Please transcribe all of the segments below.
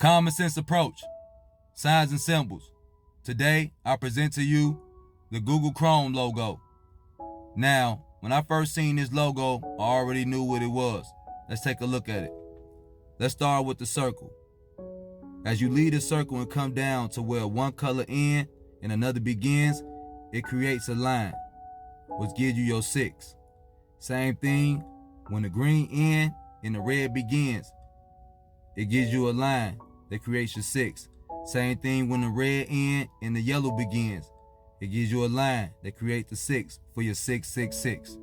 Common sense approach, signs and symbols. Today, I present to you the Google Chrome logo. Now, when I first seen this logo, I already knew what it was. Let's take a look at it. Let's start with the circle. As you leave the circle and come down to where one color ends and another begins, it creates a line, which gives you your 6. Same thing, when the green ends and the red begins, it gives you a line that creates your 6. Same thing when the red ends and the yellow begins, it gives you a line that creates the 6 for your 666.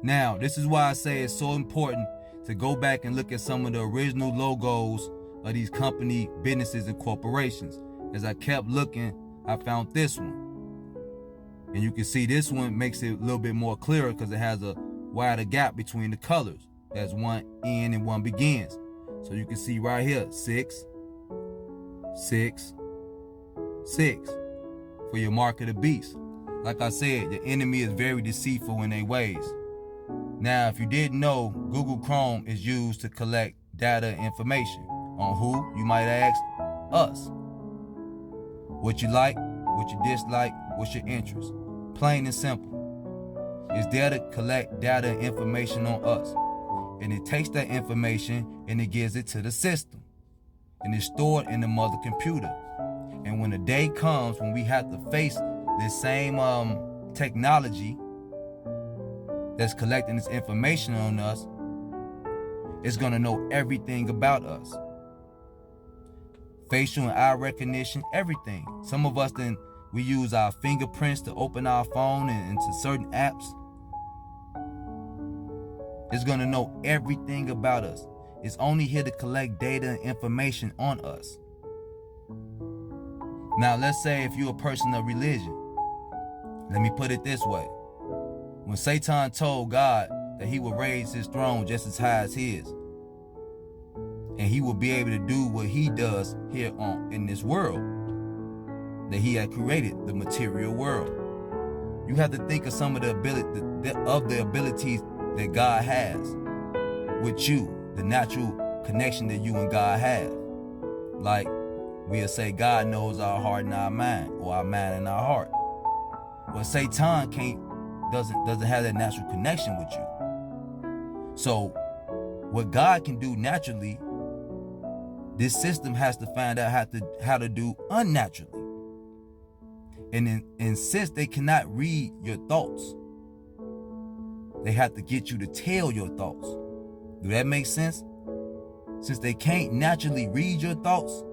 Now, this is why I say it's so important to go back and look at some of the original logos of these company, businesses, and corporations. As I kept looking, I found this one. And you can see this one makes it a little bit more clearer because it has a wider gap between the colors as one end and one begins. So you can see right here, 6, 6, 6 for your mark of the beast. Like I said, the enemy is very deceitful in their ways. Now, if you didn't know, Google Chrome is used to collect data and information on who, you might ask, us. What you like, what you dislike, what's your interest. Plain and simple. It's there to collect data and information on us. And it takes that information and it gives it to the system. And it's stored in the mother computer. And when the day comes when we have to face this same technology that's collecting this information on us, it's gonna know everything about us. Facial and eye recognition, everything. Some of us we use our fingerprints to open our phone and into certain apps. It's gonna know everything about us. It's only here to collect data and information on us. Now, let's say if you're a person of religion. Let me put it this way. When Satan told God that he would raise his throne just as high as his, and he will be able to do what he does here in this world that he had created, the material world. You have to think of some of the abilities that God has with you, the natural connection that you and God have. Like we'll say God knows our heart and our mind, or our mind and our heart. Well, Satan doesn't have that natural connection with you. So what God can do naturally, this system has to find out how to do unnaturally. And since they cannot read your thoughts, they have to get you to tell your thoughts. Do that make sense? Since they can't naturally read your thoughts,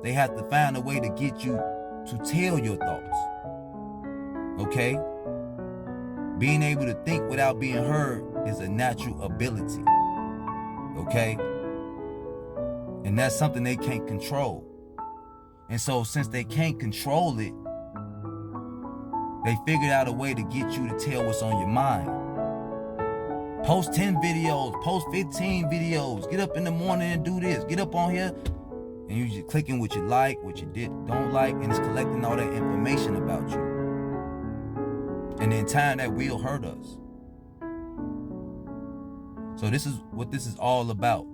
they have to find a way to get you to tell your thoughts. Okay? Being able to think without being heard is a natural ability. Okay? And that's something they can't control. And so since they can't control it, they figured out a way to get you to tell what's on your mind. Post 10 videos, post 15 videos, get up in the morning and do this, get up on here, and you're just clicking what you like, what you don't like, and it's collecting all that information about you. And in time, that will hurt us. So this is what this is all about.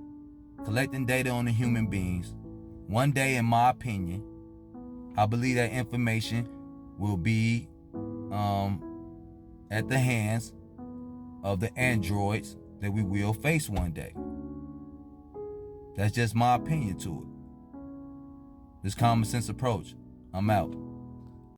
Collecting data on the human beings. One day, in my opinion, I believe that information will be at the hands of the androids that we will face one day. That's just my opinion to it. This common sense approach. I'm out.